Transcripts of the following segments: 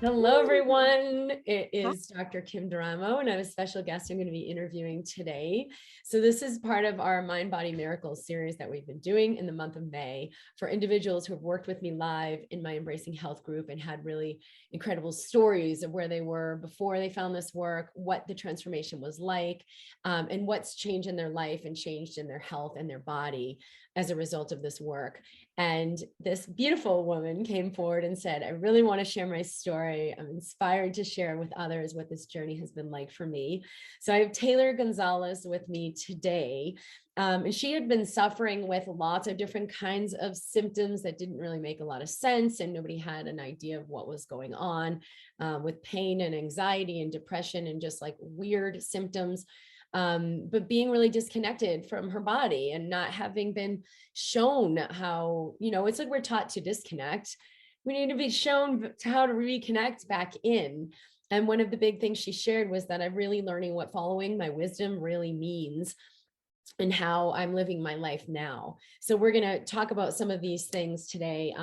Hello, everyone. It Hi. is Dr. Kim Duramo, and I have a special guest I'm going to be interviewing today. So this is part of our Mind Body Miracles series that we've been doing in the month of May for individuals who have worked with me live in my Embracing Health group and had really incredible stories of where they were before they found this work, what the transformation was like, and what's changed in their life and changed in their health and their body as a result of this work. And this beautiful woman came forward and said, I really want to share my story. I'm inspired to share with others what this journey has been like for me. So I have Taylor Gonzales with me today. And she had been suffering with lots of different kinds of symptoms that didn't really make a lot of sense. And nobody had an idea of what was going on with pain and anxiety and depression and just like weird symptoms. But being really disconnected from her body and not having been shown how, it's like we're taught to disconnect. We need to be shown how to reconnect back in. And one of the big things she shared was that I'm really learning what following my wisdom really means and how I'm living my life now. So we're going to talk about some of these things today.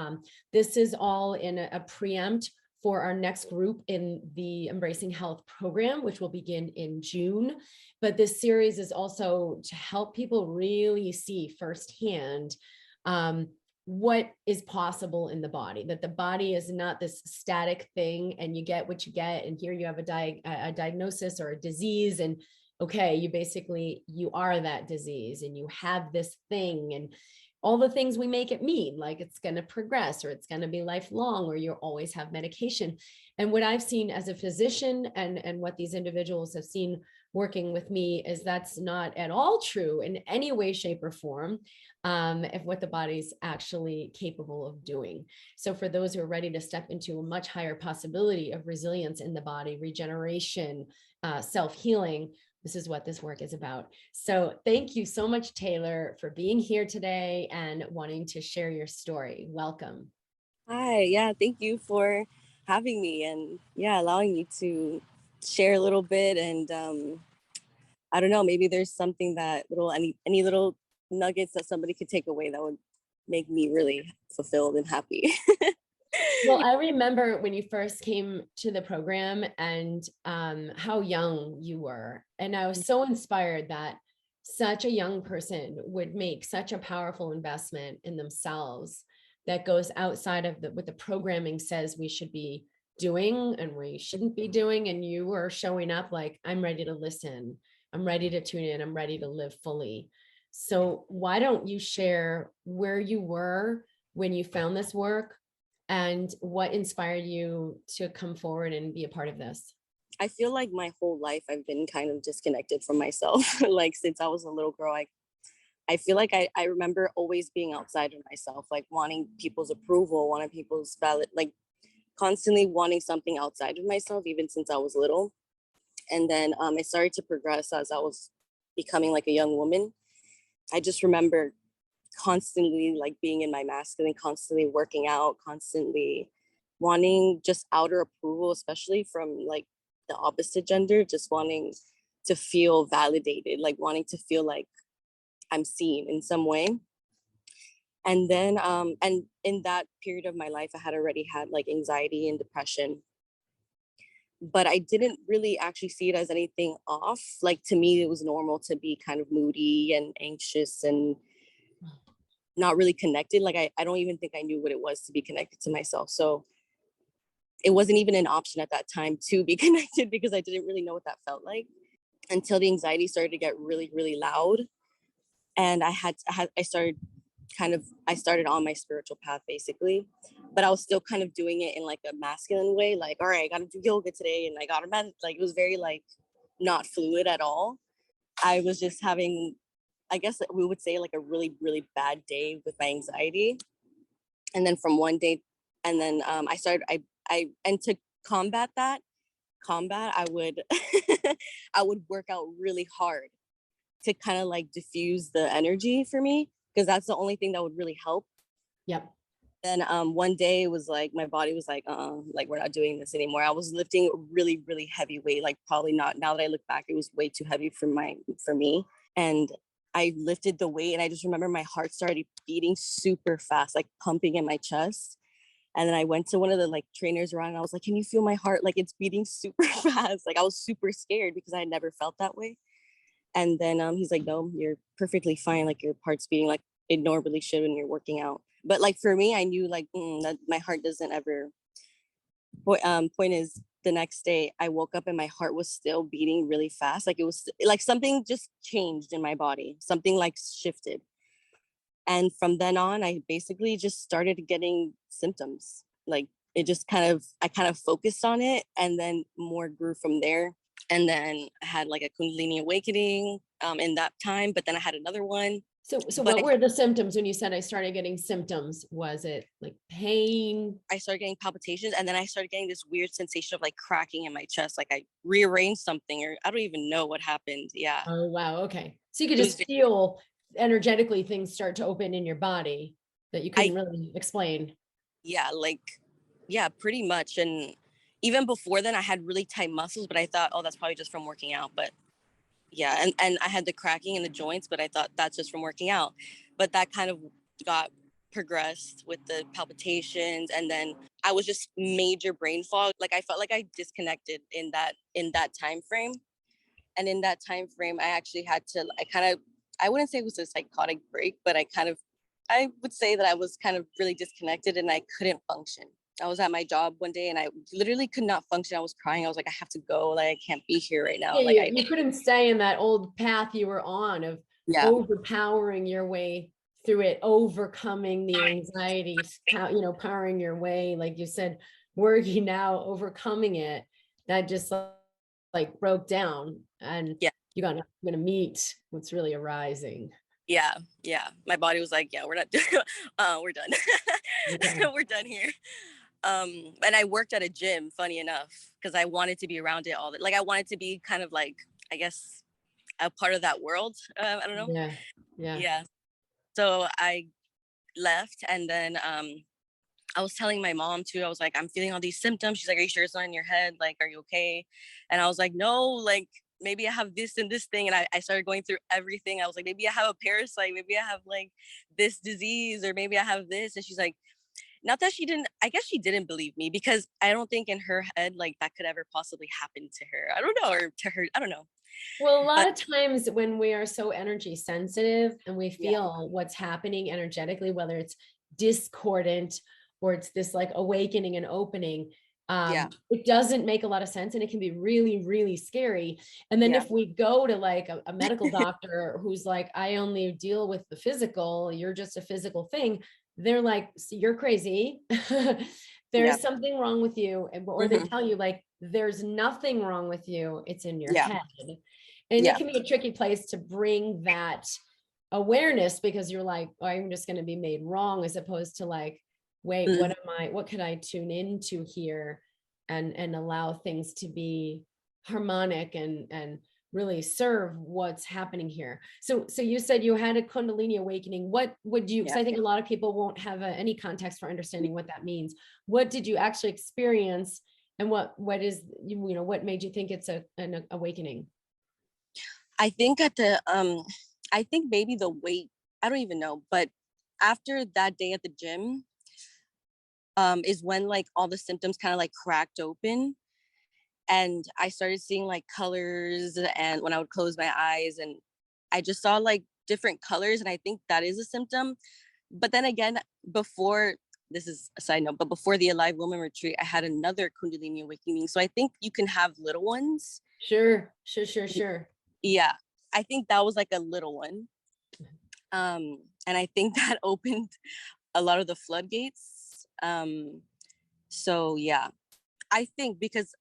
This is all in a preempt for our next group in the Embracing Health program, which will begin in June. But this series is also to help people really see firsthand what is possible in the body, that the body is not this static thing and you get what you get. And here you have a diagnosis or a disease, and okay, you are that disease and you have this thing and all the things we make it mean, like it's going to progress or it's going to be lifelong or you always have medication. And what I've seen as a physician and what these individuals have seen working with me is that's not at all true in any way, shape, or form of what the body's actually capable of doing. So for those who are ready to step into a much higher possibility of resilience in the body, regeneration, self-healing, this is what this work is about. So thank you so much, Taylor, for being here today and wanting to share your story. Welcome. Hi. Yeah. Thank you for having me and allowing me to share a little bit. And I don't know, maybe there's something that any little nuggets that somebody could take away that would make me really fulfilled and happy. Well, I remember when you first came to the program and how young you were. And I was so inspired that such a young person would make such a powerful investment in themselves that goes outside of what the programming says we should be doing and we shouldn't be doing. And you were showing up like, I'm ready to listen. I'm ready to tune in. I'm ready to live fully. So why don't you share where you were when you found this work? And what inspired you to come forward and be a part of this? I feel like my whole life I've been kind of disconnected from myself. Like since I was a little girl, I feel like I remember always being outside of myself, like wanting people's approval, wanting people's valid, like constantly wanting something outside of myself, even since I was little. And then I started to progress as I was becoming like a young woman. I just remember constantly like being in my masculine, constantly working out, constantly wanting just outer approval, especially from like the opposite gender, just wanting to feel validated, like wanting to feel like I'm seen in some way. And then and in that period of my life I had already had like anxiety and depression, but I didn't really actually see it as anything off. Like to me, it was normal to be kind of moody and anxious and not really connected. Like I don't even think I knew what it was to be connected to myself. So it wasn't even an option at that time to be connected because I didn't really know what that felt like until the anxiety started to get really, really loud. And I started on my spiritual path basically, but I was still kind of doing it in like a masculine way. Like, all right, I got to do yoga today. And I got to like, it was very like not fluid at all. I was just having, I guess we would say like a really, really bad day with my anxiety. And then from one day, and then and to combat, I would, I would work out really hard to kind of like diffuse the energy for me, because that's the only thing that would really help. Yep. Then one day it was like my body was like we're not doing this anymore. I was lifting a really, really heavy weight, like probably not, now that I look back, it was way too heavy for me. And I lifted the weight and I just remember my heart started beating super fast, like pumping in my chest. And then I went to one of the like trainers around and I was like, can you feel my heart? Like it's beating super fast. Like I was super scared because I had never felt that way. And then he's like, no, you're perfectly fine. Like your heart's beating like it normally should when you're working out. But like for me, I knew like that my heart doesn't ever. Point is, the next day I woke up and my heart was still beating really fast. Like it was like something just changed in my body. Something like shifted. And from then on, I basically just started getting symptoms. Like it just I kind of focused on it and then more grew from there. And then I had like a kundalini awakening in that time, but then I had another one. So But what were the symptoms when you said I started getting symptoms? Was it like pain? I started getting palpitations and then I started getting this weird sensation of like cracking in my chest. Like I rearranged something or I don't even know what happened. Yeah. Oh, wow. Okay. So you could It was, just feel energetically things start to open in your body that you couldn't I, really explain. yeah, like, yeah, pretty much. And even before then I had really tight muscles, but I thought, oh, that's probably just from working out. But yeah, and I had the cracking in the joints, but I thought that's just from working out. But that kind of got progressed with the palpitations, and then I was just major brain fog. Like I felt like I disconnected in that time frame. And in that time frame, I actually had to I wouldn't say it was a psychotic break, but I would say that I was kind of really disconnected and I couldn't function. I was at my job one day and I literally could not function. I was crying. I was like, I have to go. Like, I can't be here right now. Yeah, Like, you couldn't stay in that old path you were on of yeah, overpowering your way through it, overcoming the anxiety, powering your way, like you said, working out, overcoming it. That just like broke down, and yeah, you're gonna meet what's really arising. yeah, yeah. My body was like, yeah, we're not, we're done. Okay. We're done here. And I worked at a gym, funny enough, because I wanted to be around it all. Like, I wanted to be kind of like, I guess, a part of that world. I don't know. Yeah. Yeah. Yeah. So I left and then I was telling my mom too. I was like, I'm feeling all these symptoms. She's like, are you sure it's not in your head? Like, are you okay? And I was like, no, like maybe I have this and this thing. And I started going through everything. I was like, maybe I have a parasite, maybe I have like this disease, or maybe I have this. And she's like, not that she didn't, I guess she didn't believe me, because I don't think in her head like that could ever possibly happen to her. I don't know, or to her, I don't know. Well, a lot But of times when we are so energy sensitive and we yeah, feel what's happening energetically, whether it's discordant or it's this like awakening and opening, yeah, it doesn't make a lot of sense and it can be really, really scary. And then yeah, if we go to like a medical doctor who's like, I only deal with the physical, you're just a physical thing, they're like, "So you're crazy." yeah, There's something wrong with you. Or they hmm, tell you like, there's nothing wrong with you. It's in your yeah, head. And it yeah, can be a tricky place to bring that awareness, because you're like, oh, I'm just going to be made wrong, as opposed to like, wait, mm, what could I tune into here, and allow things to be harmonic and really serve what's happening here. So you said you had a kundalini awakening. What would you, because yeah. I think a lot of people won't have any context for understanding what that means. What did you actually experience, and what is, what made you think it's an awakening? I think at the I think maybe the weight, I don't even know, but after that day at the gym, is when like all the symptoms kind of like cracked open and I started seeing like colors, and when I would close my eyes and I just saw like different colors, and I think that is a symptom. But then again, before, this is a side note, but before the Alive Woman retreat, I had another Kundalini awakening. So I think you can have little ones. Sure, sure, sure, sure. Yeah. I think that was like a little one. And I think that opened a lot of the floodgates. So yeah, I think because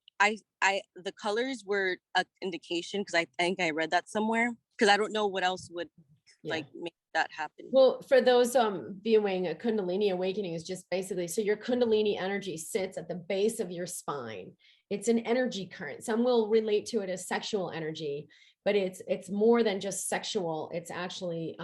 the colors were an indication, because I think I read that somewhere, because I don't know what else would Yeah. like make that happen. Well, for those viewing, a kundalini awakening is just basically, so your kundalini energy sits at the base of your spine. It's an energy current. Some will relate to it as sexual energy, but it's more than just sexual. It's actually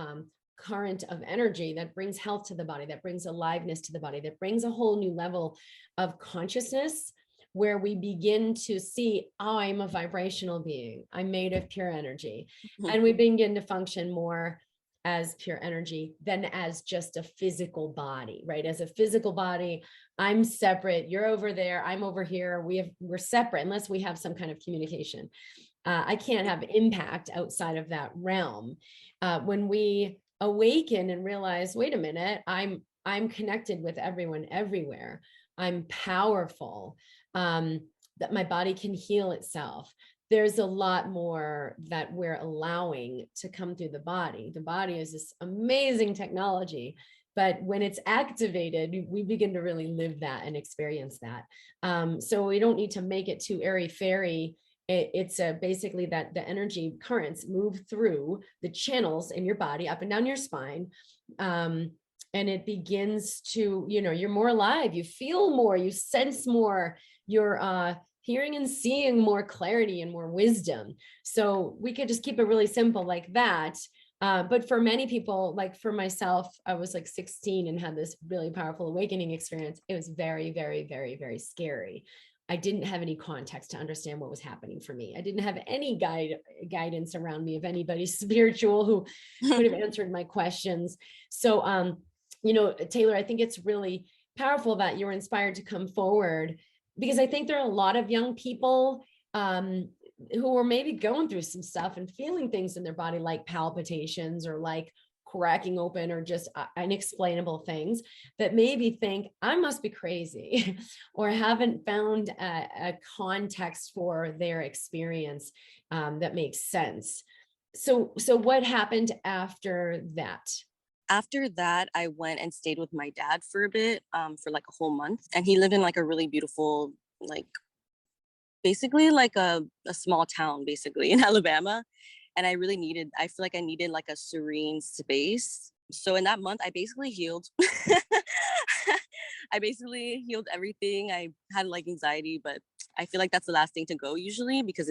current of energy that brings health to the body, that brings aliveness to the body, that brings a whole new level of consciousness, where we begin to see, oh, I'm a vibrational being. I'm made of pure energy. Mhm. And we begin to function more as pure energy than as just a physical body, right? As a physical body, I'm separate, you're over there, I'm over here, we're separate unless we have some kind of communication. I can't have impact outside of that realm. When we awaken and realize, wait a minute, I'm connected with everyone everywhere. I'm powerful. That my body can heal itself. There's a lot more that we're allowing to come through the body. The body is this amazing technology, but when it's activated, we begin to really live that and experience that. So we don't need to make it too airy fairy. It's basically that the energy currents move through the channels in your body, up and down your spine. And it begins to, you're more alive, you feel more, you sense more, you're hearing and seeing more clarity and more wisdom. So we could just keep it really simple like that. But for many people, like for myself, I was like 16 and had this really powerful awakening experience. It was very, very, very, very scary. I didn't have any context to understand what was happening for me. I didn't have any guidance around me of anybody spiritual who could have answered my questions. So, Taylor, I think it's really powerful that you're inspired to come forward, because I think there are a lot of young people who are maybe going through some stuff and feeling things in their body, like palpitations or like cracking open or just unexplainable things, that maybe think I must be crazy or haven't found a context for their experience that makes sense. So what happened after that? After that, I went and stayed with my dad for a bit, for like a whole month. And he lived in like a really beautiful, like basically like a small town, basically in Alabama. And I feel like I needed like a serene space. So in that month, I basically healed. I basically healed everything. I had like anxiety, but I feel like that's the last thing to go usually because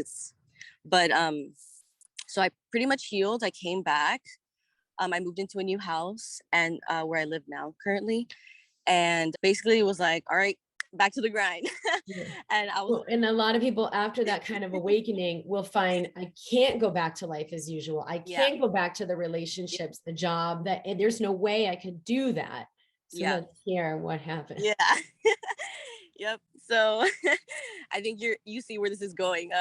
so I pretty much healed. I came back. I moved into a new house and where I live now currently. And basically it was like, all right, back to the grind. And I was and a lot of people after that kind of awakening will find, I can't go back to life as usual. I can't go back to the relationships, the job, that there's no way I could do that. So let's hear what happened. Yeah. Yep. So I think you see where this is going.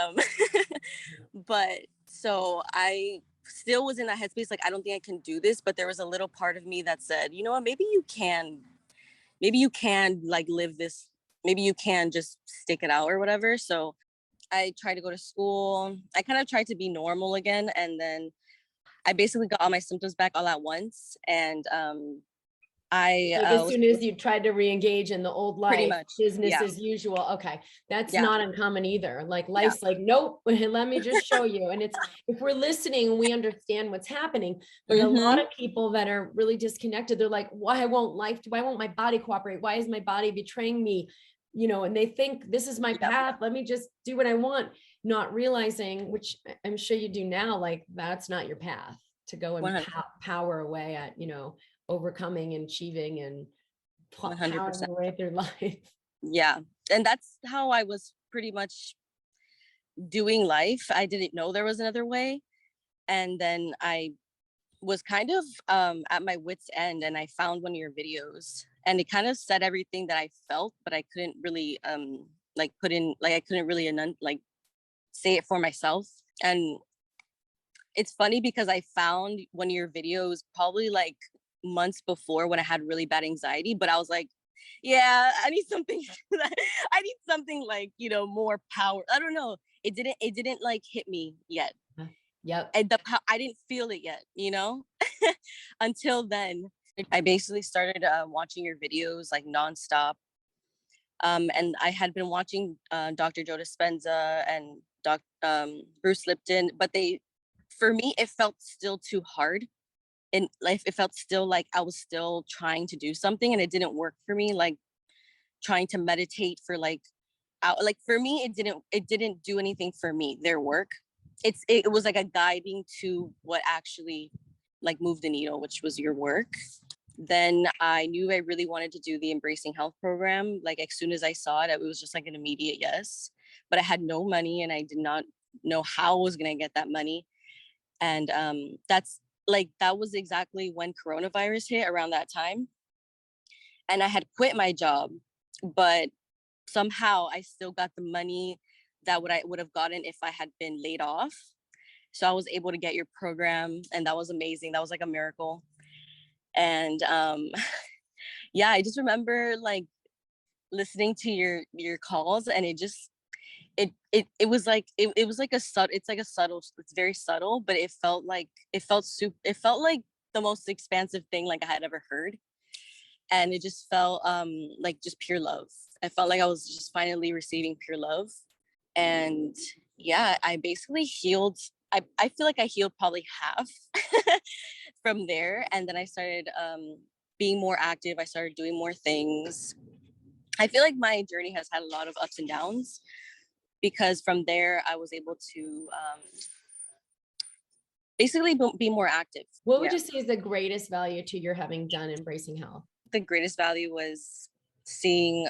But so I still was in that headspace, like, I don't think I can do this, but there was a little part of me that said, you know what, maybe you can like live this, maybe you can just stick it out or whatever. So I tried to go to school. I kind of tried to be normal again. And then I basically got all my symptoms back all at once. And like as soon as you tried to re-engage in the old life, business as usual. Okay. That's not uncommon either. Like life's like, nope, let me just show you. And it's, if we're listening and we understand what's happening, but a lot of people that are really disconnected, they're like, why won't my body cooperate? Why is my body betraying me? And they think this is my path. Let me just do what I want. Not realizing, which I'm sure you do now, like that's not your path to go and power away at, overcoming and achieving and 100% powering away through life. Yeah. And that's how I was pretty much doing life. I didn't know there was another way. And then I was kind of at my wit's end, and I found one of your videos, and it kind of said everything that I felt, but I couldn't really I couldn't really say it for myself. And it's funny because I found one of your videos probably like months before when I had really bad anxiety, but I was like, yeah, I need something like, more power. I don't know. It didn't like hit me yet. Yep. And I didn't feel it yet, until then. I basically started watching your videos like nonstop. And I had been watching Dr. Joe Dispenza and Bruce Lipton, but for me, it felt still too hard. In life, it felt still like I was still trying to do something, and it didn't work for me. Like trying to meditate for for me, it didn't do anything for me. Their work, it was like a guiding to what actually like moved the needle, which was your work. Then I knew I really wanted to do the Embracing Health program. Like as soon as I saw it, it was just like an immediate yes. But I had no money, and I did not know how I was going to get that money. And that's like that was exactly when coronavirus hit around that time. And I had quit my job, but somehow I still got the money that I would have gotten if I had been laid off. So I was able to get your program, and that was amazing. That was like a miracle. And yeah, I just remember like listening to your calls, and it just it was like it was like a subtle, it's like a subtle, it's very subtle, but it felt like the most expansive thing like I had ever heard. And it just felt like just pure love. I felt like I was just finally receiving pure love. And yeah, I basically healed. I feel like I healed probably half from there. And then I started being more active. I started doing more things. I feel like my journey has had a lot of ups and downs, because from there I was able to basically be more active. What would you say is the greatest value to your having done Embracing Health? The greatest value was seeing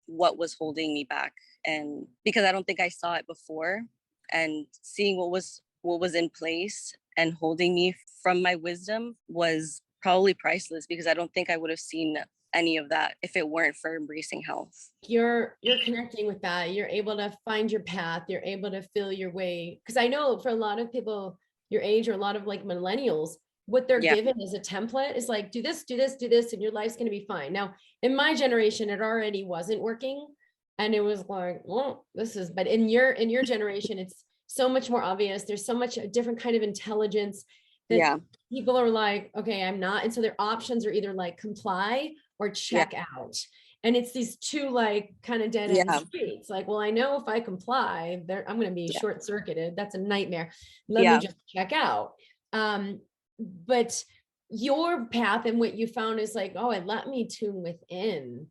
what was holding me back, and because I don't think I saw it before, and seeing what was in place and holding me from my wisdom was probably priceless, because I don't think I would have seen any of that if it weren't for Embracing Health. You're connecting with that. You're able to find your path. You're able to feel your way. Because I know for a lot of people your age, or a lot of like millennials, what they're given as a template is like, do this, do this, do this, and your life's going to be fine. Now, in my generation, it already wasn't working. And it was like, well, this is, but in your generation, it's so much more obvious. There's so much a different kind of intelligence that people are like, okay, I'm not. And so their options are either like comply or check out. And it's these two like kind of dead end streets. Like, well, I know if I comply, I'm going to be short circuited. That's a nightmare. Let me just check out. But your path and what you found is like, oh, it let me tune within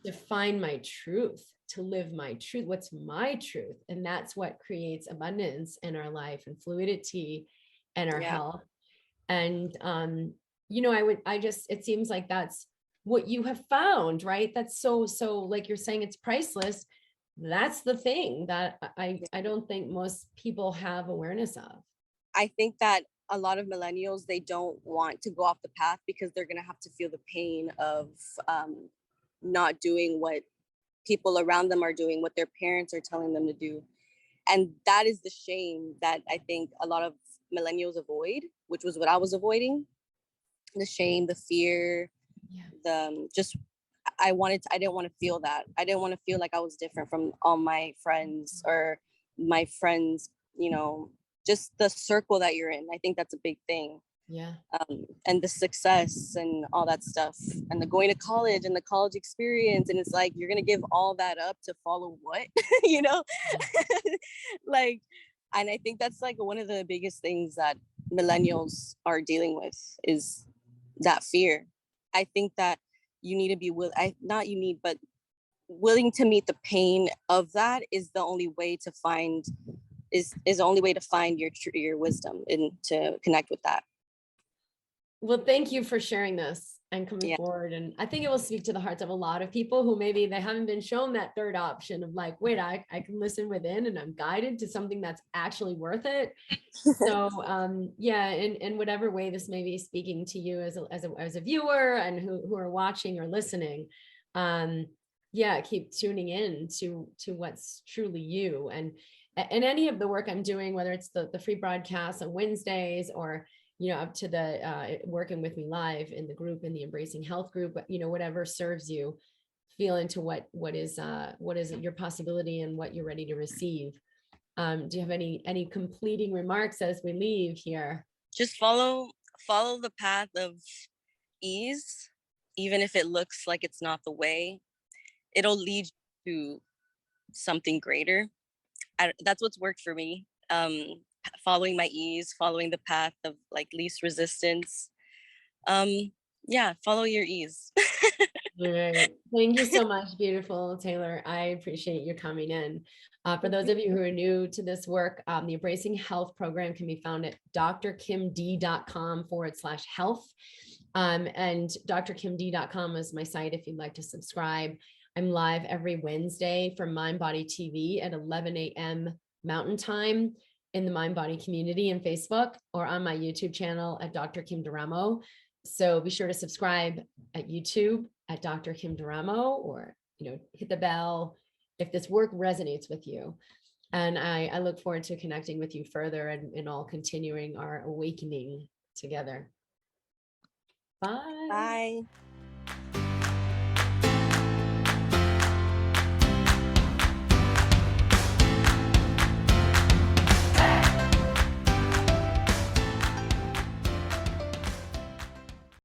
to find my truth, to live my truth. What's my truth? And that's what creates abundance in our life and fluidity and our health. And, you know, it seems like that's what you have found, right? That's so like you're saying, it's priceless. That's the thing that I don't think most people have awareness of. I think that a lot of millennials, they don't want to go off the path because they're going to have to feel the pain of not doing what people around them are doing, what their parents are telling them to do. And that is the shame that I think a lot of millennials avoid, which was what I was avoiding. The shame, the fear, the just, I didn't want to feel that. I didn't want to feel like I was different from all my friends, or my friends, you know, just the circle that you're in. I think that's a big thing. And the success and all that stuff, and the going to college and the college experience. And it's like, you're going to give all that up to follow what, you know, like, and I think that's like one of the biggest things that millennials are dealing with is that fear. I think that you need to be willing to meet the pain of that is the only way to find your wisdom and to connect with that. Well, thank you for sharing this and coming forward. And I think it will speak to the hearts of a lot of people who maybe they haven't been shown that third option of like, wait, I can listen within and I'm guided to something that's actually worth it. So in whatever way this may be speaking to you as a viewer and who are watching or listening, keep tuning in to what's truly you. And any of the work I'm doing, whether it's the free broadcasts on Wednesdays or, you know, up to the working with me live in the group, in the Embracing Health group, you know, whatever serves you, feel into what is your possibility and what you're ready to receive. Do you have any completing remarks as we leave here? Just follow the path of ease, even if it looks like it's not the way. It'll lead you to something greater. That's what's worked for me. Following my ease, following the path of like least resistance. Follow your ease. All right. Thank you so much, beautiful Taylor. I appreciate you coming in. For those of you who are new to this work, the Embracing Health program can be found at drkimd.com/health. And drkimd.com is my site if you'd like to subscribe. I'm live every Wednesday from MindBody TV at 11 a.m. Mountain Time. in the MindBody community in Facebook or on my YouTube channel at Dr. Kim Duramo. So be sure to subscribe at YouTube at Dr. Kim Duramo, or, hit the bell if this work resonates with you. And I look forward to connecting with you further and all continuing our awakening together. Bye. Bye.